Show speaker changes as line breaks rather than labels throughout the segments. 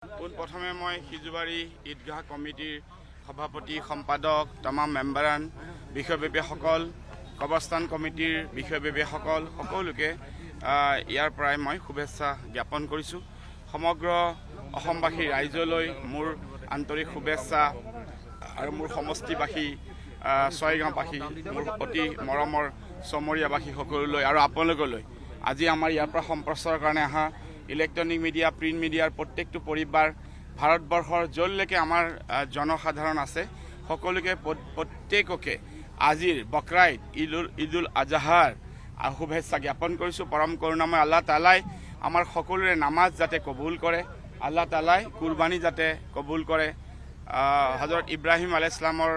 পোনপ্ৰথমে মই সিজুবাৰী ঈদগাহ কমিটিৰ সভাপতি সম্পাদক तमाम মেম্বাৰান বিষয়ববীয়াসকল কবৰস্থান কমিটিৰ বিষয়ববীয়াসকল সকলোকে ইয়াৰ পৰাই মই শুভেচ্ছা জ্ঞাপন কৰিছোঁ। সমগ্ৰ অসমবাসী ৰাইজলৈ মোৰ আন্তৰিক শুভেচ্ছা আৰু মোৰ সমষ্টিবাসী ছয়গাঁওবাসী মোৰ অতি মৰমৰ চমৰীয়াবাসী সকলোলৈ আৰু আপোনালোকলৈ আজি আমাৰ ইয়াৰ পৰা সম্প্ৰচাৰৰ কাৰণে অহা ইলেক্ট্ৰনিক মিডিয়া প্ৰিণ্ট মিডিয়াৰ প্ৰত্যেকটো পৰিবাৰ ভাৰতবৰ্ষৰ য'লৈকে আমাৰ জনসাধাৰণ আছে সকলোকে প্ৰত্যেককে আজিৰ বকৰাঈদ ঈদুল আজহাৰ শুভেচ্ছা জ্ঞাপন কৰিছোঁ। পৰম কৰুণাময় আল্লাহ তালাই আমাৰ সকলোৰে নামাজ যাতে কবুল কৰে, আল্লাহ তালাই কুৰবানী যাতে কবুল কৰে। হজৰত ইব্ৰাহিম আলাইহিছ সালামৰ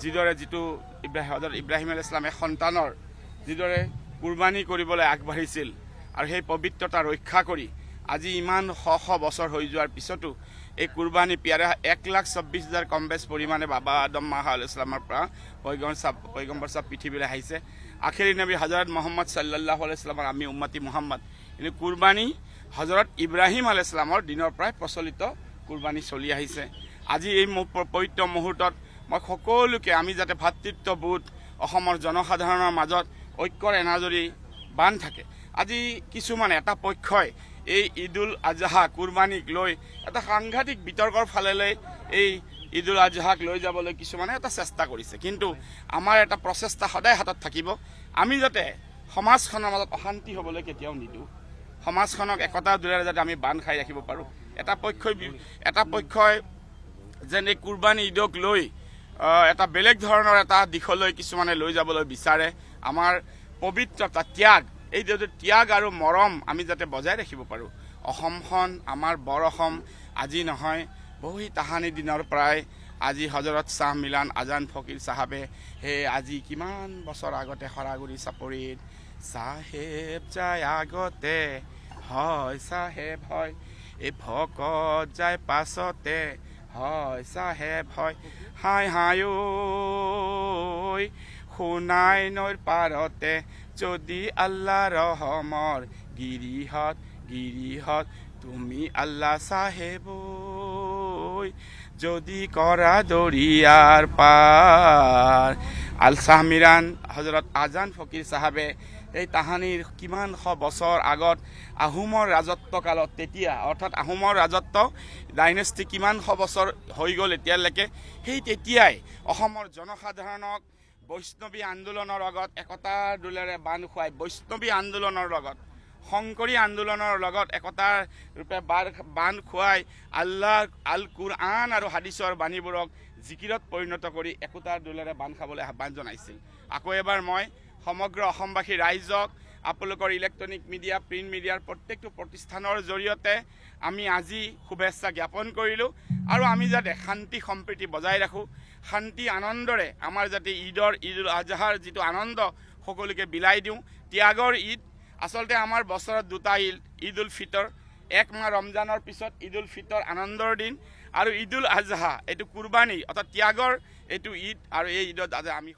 যিদৰে হজৰত ইব্ৰাহিম আলাইহিছ সালামে সন্তানৰ যিদৰে কুৰবানী কৰিবলৈ আগবাঢ়িছিল আৰু সেই পবিত্ৰতা ৰক্ষা কৰি আজি ইমান শ বছৰ হৈ যোৱাৰ পিছতো এই কুৰবানী পিয়াৰে 1,26,000 কম বেছ পৰিমাণে বাবা আদম আলাইহিছ সালামৰ পৰা পয়গম্বৰ চাহ পৃথিৱীলৈ আহিছে। আখেৰী নবী হজৰত মহম্মদ সাল্লাল্লাহু আলাইহি সাল্লামৰ আমি উম্মতি মুহাম্মদ। কিন্তু কুৰবানী হজৰত ইব্ৰাহিম আলাইহিছ সালামৰ দিনৰ পৰাই প্ৰচলিত কুৰবানী চলি আহিছে। আজি এই পবিত্ৰ মুহূৰ্তত মই সকলোকে আমি যাতে ভাতৃত্ববোধ অসমৰ জনসাধাৰণৰ মাজত ঐক্যৰ এনাজৰী বান্ধ থাকে। আজি কিছুমানে এটা পক্ষই এই ঈদুল আজহা কুৰবানীক লৈ এটা সাংঘাতিক বিতৰ্কৰ ফালেলৈ এই ঈদুল আজহাক লৈ যাবলৈ কিছুমানে এটা চেষ্টা কৰিছে, কিন্তু আমাৰ এটা প্ৰচেষ্টা সদায় হাতত থাকিব। আমি যাতে সমাজখনৰ মাজত অশান্তি হ'বলৈ কেতিয়াও নিদিওঁ, সমাজখনক একতাৰ দোলেৰে যাতে আমি বান্ধ খাই ৰাখিব পাৰোঁ। এটা পক্ষই যেন এই কুৰবানী ঈদক লৈ এটা বেলেগ ধৰণৰ এটা দিশলৈ কিছুমানে লৈ যাবলৈ বিচাৰে। আমাৰ পবিত্ৰতা ত্যাগ, এই ত্যাগ আৰু মৰম আমি যাতে বজাই ৰাখিব পাৰোঁ। অসমখন আমাৰ বৰ অসম আজি নহয়, বহু তাহানি দিনৰ পৰাই আজি হজৰত শ্বাহ মিলান আজান ফকীৰ চাহাবে আজি কিমান বছৰ আগতে সৰাগুৰি চাপৰিত চাহেব যায় আগতে হয় চাহেব হয়, এই ভকত যায় পাছতে হয় চাহেব হয়, হাই হাই ঐ সোণাই নৈৰ পাৰতে যদি আল্লাহ ৰহমৰ গিৰিহত তুমি আল্লাহ চাহেব যদি কৰা দৰিয়াৰ পাৰ। আল শ্বাহ মিৰান হজৰত আজান ফকীৰ চাহাবে এই তাহানিৰ কিমান শ বছৰ আগত আহোমৰ ৰাজত্বকালত তেতিয়া অৰ্থাৎ আহোমৰ ৰাজত্ব ডাইনেষ্টি কিমান শ বছৰ হৈ গ'ল এতিয়ালৈকে, সেই তেতিয়াই অসমৰ জনসাধাৰণক বৈষ্ণৱী আন্দোলনৰ লগত একতাৰ দোলেৰে বান্ধ খুৱাই বৈষ্ণৱী আন্দোলনৰ লগত শংকৰী আন্দোলনৰ লগত একতাৰ ৰূপে বান্ধ খুৱাই আল্লাহ আল কুৰআন আৰু হাদিছৰ বাণীবোৰক জিকিৰত পৰিণত কৰি একতাৰ দোলেৰে বান্ধ খাবলৈ আহ্বান জনাইছিল। আকৌ এবাৰ মই সমগ্ৰ অসমবাসী ৰাইজক আপোনালোকৰ ইলেক্ট্ৰনিক মিডিয়া প্ৰিণ্ট মিডিয়াৰ প্ৰত্যেকটো প্ৰতিষ্ঠানৰ জৰিয়তে আমি আজি শুভেচ্ছা জ্ঞাপন কৰিলোঁ আৰু আমি যাতে শান্তি সম্প্ৰীতি বজাই ৰাখোঁ, শান্তি আনন্দৰে আমাৰ যাতে ঈদুল আজহাৰ যিটো আনন্দ সকলোকে বিলাই দিওঁ। ত্যাগৰ ঈদ আচলতে আমাৰ বছৰত দুটা ঈদ উল ফিতৰ, এক মাহ ৰমজানৰ পিছত ঈদ উল ফিতৰ আনন্দৰ দিন আৰু ঈদুল আজহা এইটো কুৰবানী অৰ্থাৎ ত্যাগৰ এইটো ঈদ, আৰু এই ঈদত আমি